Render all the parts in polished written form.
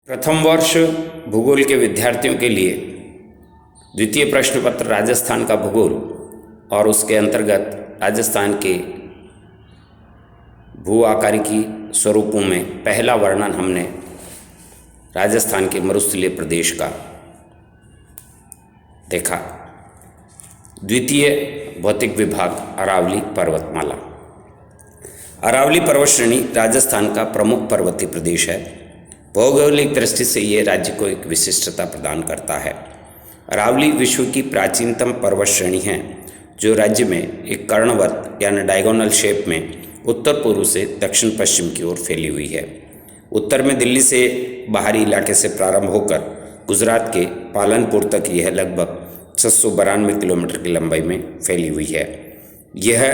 प्रथम वर्ष भूगोल के विद्यार्थियों के लिए द्वितीय प्रश्न पत्र राजस्थान का भूगोल और उसके अंतर्गत राजस्थान के भू आकारिकी स्वरूपों में पहला वर्णन हमने राजस्थान के मरुस्थलीय प्रदेश का देखा। द्वितीय भौतिक विभाग अरावली पर्वतमाला। अरावली पर्वत श्रेणी राजस्थान का प्रमुख पर्वतीय प्रदेश है। भौगोलिक दृष्टि से ये राज्य को एक विशिष्टता प्रदान करता है। अरावली विश्व की प्राचीनतम पर्वत श्रेणी है जो राज्य में एक कर्णवत यानी डायगोनल शेप में उत्तर पूर्व से दक्षिण पश्चिम की ओर फैली हुई है। उत्तर में दिल्ली से बाहरी इलाके से प्रारंभ होकर गुजरात के पालनपुर तक यह लगभग 692 किलोमीटर की लंबाई में फैली हुई है। यह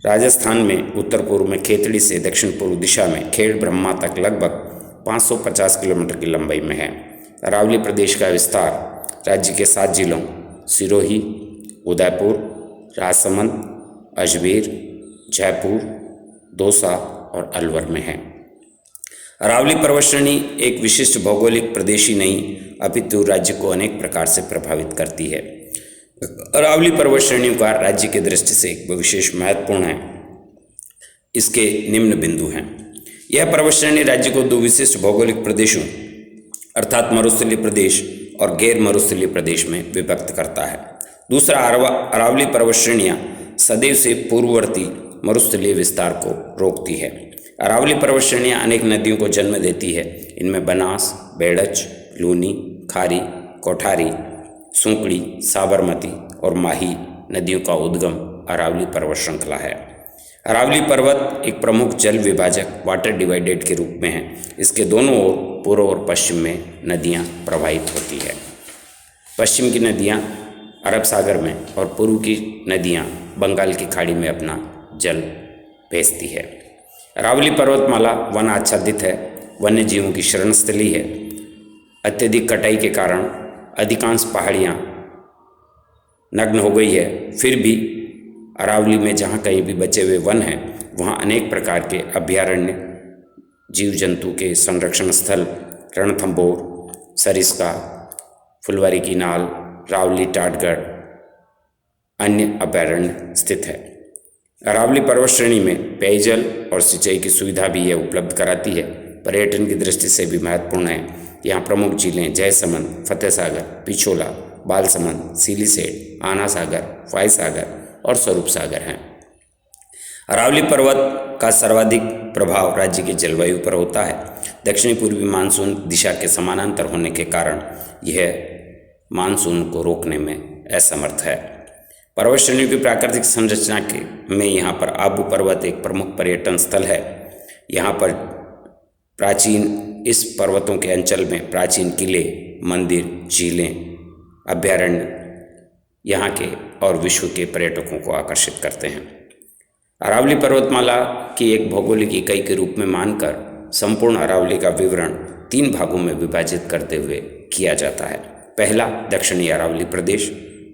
राजस्थान में उत्तर पूर्व में खेतड़ी से दक्षिण पूर्व दिशा में खेड़ ब्रह्मा तक लगभग 550 किलोमीटर की लंबाई में है। अरावली प्रदेश का विस्तार राज्य के 7 जिलों सिरोही, उदयपुर, राजसमंद, अजमेर, जयपुर, दौसा और अलवर में है। अरावली पर्वत श्रेणी एक विशिष्ट भौगोलिक प्रदेश ही नहीं अपितु राज्य को अनेक प्रकार से प्रभावित करती है। अरावली पर्वत श्रेणियों का राज्य की दृष्टि से एक विशेष महत्वपूर्ण है। इसके निम्न बिंदु हैं। यह पर्वत श्रेणी राज्य को 2 विशिष्ट भौगोलिक प्रदेशों अर्थात मरुस्थलीय प्रदेश और गैर मरुस्थलीय प्रदेश में विभक्त करता है। दूसरा, अरावली पर्वत श्रेणियाँ सदैव से पूर्ववर्ती मरुस्थलीय विस्तार को रोकती है। अरावली पर्वत श्रेणियाँ अनेक नदियों को जन्म देती है। इनमें बनास, बेड़च, लूनी, खारी, कोठारी, सुंकड़ी, साबरमती और माही नदियों का उद्गम अरावली पर्वत श्रृंखला है। अरावली पर्वत एक प्रमुख जल विभाजक वाटर डिवाइडेड के रूप में है। इसके दोनों ओर पूर्व और पश्चिम में नदियां प्रवाहित होती है। पश्चिम की नदियां अरब सागर में और पूर्व की नदियां बंगाल की खाड़ी में अपना जल भेजती है। अरावली पर्वतमाला वन आच्छादित है, वन्य जीवों की शरणस्थली है। अत्यधिक कटाई के कारण अधिकांश पहाड़ियाँ नग्न हो गई है, फिर भी अरावली में जहाँ कहीं भी बचे हुए वन हैं वहाँ अनेक प्रकार के अभ्यारण्य, जीव जंतु के संरक्षण स्थल, रणथंभौर, सरिस्का, फुलवारी की नाल, रावली, टाटगढ़, अन्य अभ्यारण्य स्थित है। अरावली पर्वत श्रेणी में पेयजल और सिंचाई की सुविधा भी यह उपलब्ध कराती है। पर्यटन की दृष्टि से भी महत्वपूर्ण है। यहाँ प्रमुख झीलें जयसमंद, फतेह सागर, पिछोला, बालसमंद, सीलीसेट, आना सागर, फाई सागर और स्वरूप सागर हैं। अरावली पर्वत का सर्वाधिक प्रभाव राज्य की जलवायु पर होता है। दक्षिणी पूर्वी मानसून दिशा के समानांतर होने के कारण यह मानसून को रोकने में असमर्थ है। पर्वत श्रेणी की प्राकृतिक संरचना में यहाँ पर आबू पर्वत एक प्रमुख पर्यटन स्थल है। यहाँ पर इस पर्वतों के अंचल में प्राचीन किले, मंदिर, झीलें, अभ्यारण्य यहाँ के और विश्व के पर्यटकों को आकर्षित करते हैं। अरावली पर्वतमाला की एक भौगोलिक इकाई के रूप में मानकर संपूर्ण अरावली का विवरण 3 भागों में विभाजित करते हुए किया जाता है। पहला दक्षिणी अरावली प्रदेश,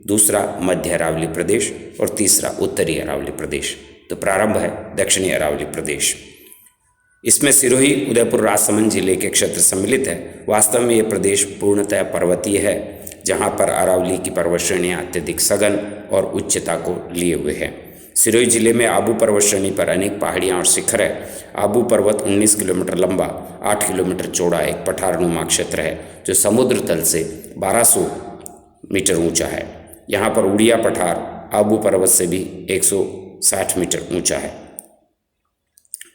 दूसरा मध्य अरावली प्रदेश और तीसरा उत्तरी अरावली प्रदेश। तो प्रारंभ है दक्षिणी अरावली प्रदेश। इसमें सिरोही, उदयपुर, राजसमंद जिले के क्षेत्र सम्मिलित है। वास्तव में ये प्रदेश पूर्णतः पर्वतीय है, जहाँ पर अरावली की पर्वत श्रेणियाँ अत्यधिक सघन और उच्चता को लिए हुए हैं। सिरोही जिले में आबू पर्वत श्रेणी पर अनेक पहाड़ियाँ और शिखर है। आबू पर्वत 19 किलोमीटर लंबा, 8 किलोमीटर चौड़ा एक पठारनुमा क्षेत्र है जो समुद्र तल से 1200 मीटर ऊंचा है। यहाँ पर उड़िया पठार आबू पर्वत से भी 160 मीटर ऊंचा है।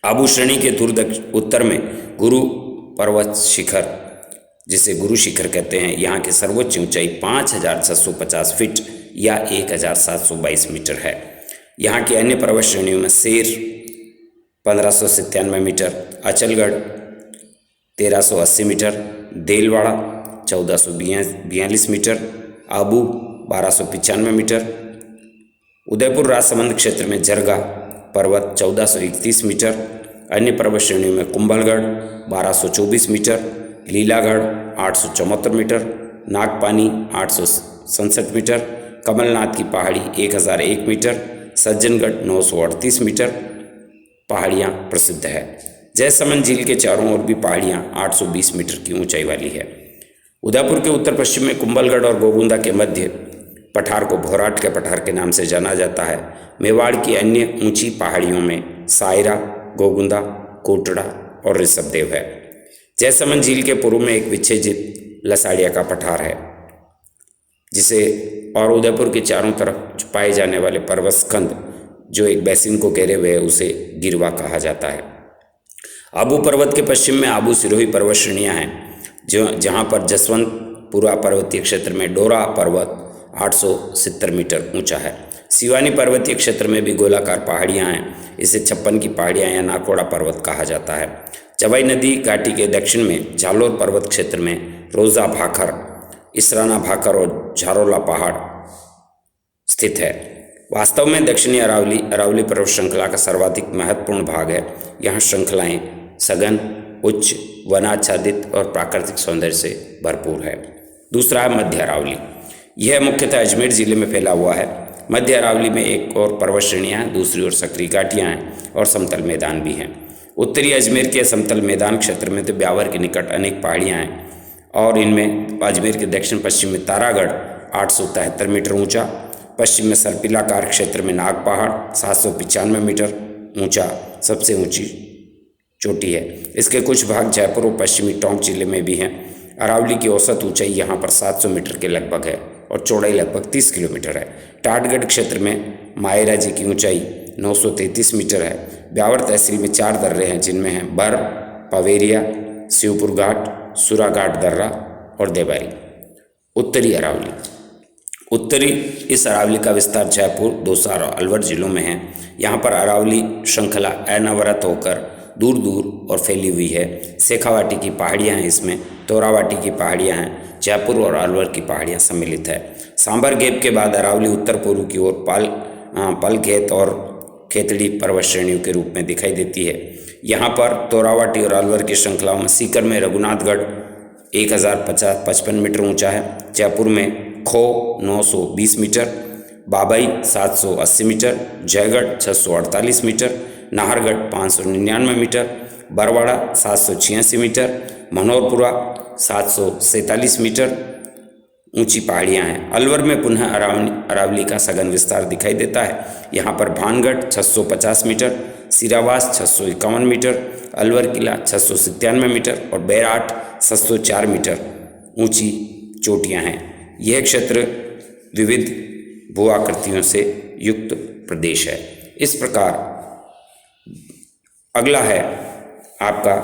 आबू श्रेणी के उत्तर में गुरु पर्वत शिखर, जिसे गुरु शिखर कहते हैं, यहाँ की सर्वोच्च ऊंचाई 5650 फीट या 1722 मीटर है। यहाँ की अन्य पर्वत श्रेणियों में Sher 1597 metre, Achalgarh 1380 metre, Delwara 1442 metre, Abu 1295 metre, Udaipur Rajsamand क्षेत्र में झरगा पर्वत 1431 मीटर, अन्य पर्वत श्रेणियों में Kumbhalgarh 1224 metre, Lilagarh 874 metre, Nagpani 867 metre, Kamalnath की पहाड़ी 1001 मीटर, सज्जनगढ़ 938 मीटर पहाड़ियाँ प्रसिद्ध है। जयसमंद झील के चारों ओर भी पहाड़ियाँ 820 मीटर की ऊंचाई वाली है। उदयपुर के उत्तर पश्चिम में कुंभलगढ़ और गोगुंदा के मध्य पठार को भौराट के पठार के नाम से जाना जाता है। मेवाड़ की अन्य ऊंची पहाड़ियों में सायरा, गोगुंदा, कोटड़ा और ऋषभदेव है। जयसमंद झील के पूर्व में एक विच्छेदित लसाड़िया का पठार है जिसे और उदयपुर के चारों तरफ पाए जाने वाले पर्वत स्कंद जो एक बेसिन को घेरे हुए है उसे गिरवा कहा जाता है। आबू पर्वत के पश्चिम में आबू सिरोही पर्वत श्रेणियाँ हैं जहाँ पर जसवंतपुरा पर्वतीय क्षेत्र में डोरा पर्वत 870 मीटर ऊंचा है। सिवानी पर्वतीय क्षेत्र में भी गोलाकार पहाड़ियाँ हैं। इसे 56 की पहाड़ियाँ या नाकोड़ा पर्वत कहा जाता है। चवाई नदी घाटी के दक्षिण में झालोर पर्वत क्षेत्र में रोजा भाखर, इसराना भाखर और झारोला पहाड़ स्थित है। वास्तव में दक्षिणी अरावली पर्वत श्रृंखला का सर्वाधिक महत्वपूर्ण भाग है। यहाँ श्रृंखलाएँ सघन, उच्च, वनाच्छादित और प्राकृतिक सौंदर्य से भरपूर है। दूसरा है मध्य अरावली। यह मुख्यतः अजमेर जिले में फैला हुआ है। मध्य अरावली में एक और पर्वत श्रेणियाँ हैं, दूसरी ओर सक्रिय घाटियाँ हैं और समतल मैदान भी हैं। उत्तरी अजमेर के समतल मैदान क्षेत्र में तो ब्यावर के निकट अनेक पहाड़ियाँ हैं और इनमें अजमेर के दक्षिण पश्चिम में तारागढ़ 873 मीटर ऊंचा, पश्चिम में सर्पिलाकार क्षेत्र में नाग पहाड़ 795 मीटर ऊंचा सबसे ऊंची चोटी है। इसके कुछ भाग जयपुर और पश्चिमी टोंक जिले में भी हैं। अरावली की औसत ऊंचाई यहाँ पर 700 मीटर के लगभग है और चौड़ाई लगभग 30 किलोमीटर है। टाटगढ़ क्षेत्र में मायरा जी की ऊंचाई 933 मीटर है। ब्यावर तहसील में 4 दर्रे हैं जिनमें हैं बर, पवेरिया, शिवपुर घाट, सुरा घाट दर्रा और देवारी। उत्तरी अरावली। उत्तरी इस अरावली का विस्तार जयपुर, दौसा और अलवर जिलों में है। यहाँ पर अरावली श्रृंखला अनवरत होकर दूर दूर और फैली हुई है। शेखावाटी की पहाड़ियाँ हैं, इसमें तोरावाटी की पहाड़ियाँ हैं, जयपुर और अलवर की पहाड़ियाँ सम्मिलित है। सांबर गैप के बाद अरावली उत्तर पूर्व की ओर पलखेत और खेतड़ी पर्वत श्रेणियों के रूप में दिखाई देती है। यहाँ पर तोरावाटी और अलवर की श्रृंखलाओं में सीकर में रघुनाथगढ़ 1055 मीटर ऊंचा है। जयपुर में Kho 920 metre, Babai 780 metre, Jaigarh 648 metre, Nahargarh 599 metre, Barwara 786 metre, Manoharpura 747 metre ऊंची पहाड़ियां हैं। अलवर में पुनः अरावली का सघन विस्तार दिखाई देता है। यहाँ पर भानगढ़ 650 मीटर, सिरावास 651 मीटर, अलवर किला 697 मीटर और बैराट 704 मीटर ऊंची चोटियाँ हैं। यह क्षेत्र विविध भू आकृतियों से युक्त प्रदेश है। इस प्रकार अगला है आपका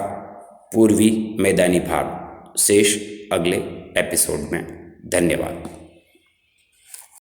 पूर्वी मैदानी भाग। शेष अगले एपिसोड में। धन्यवाद।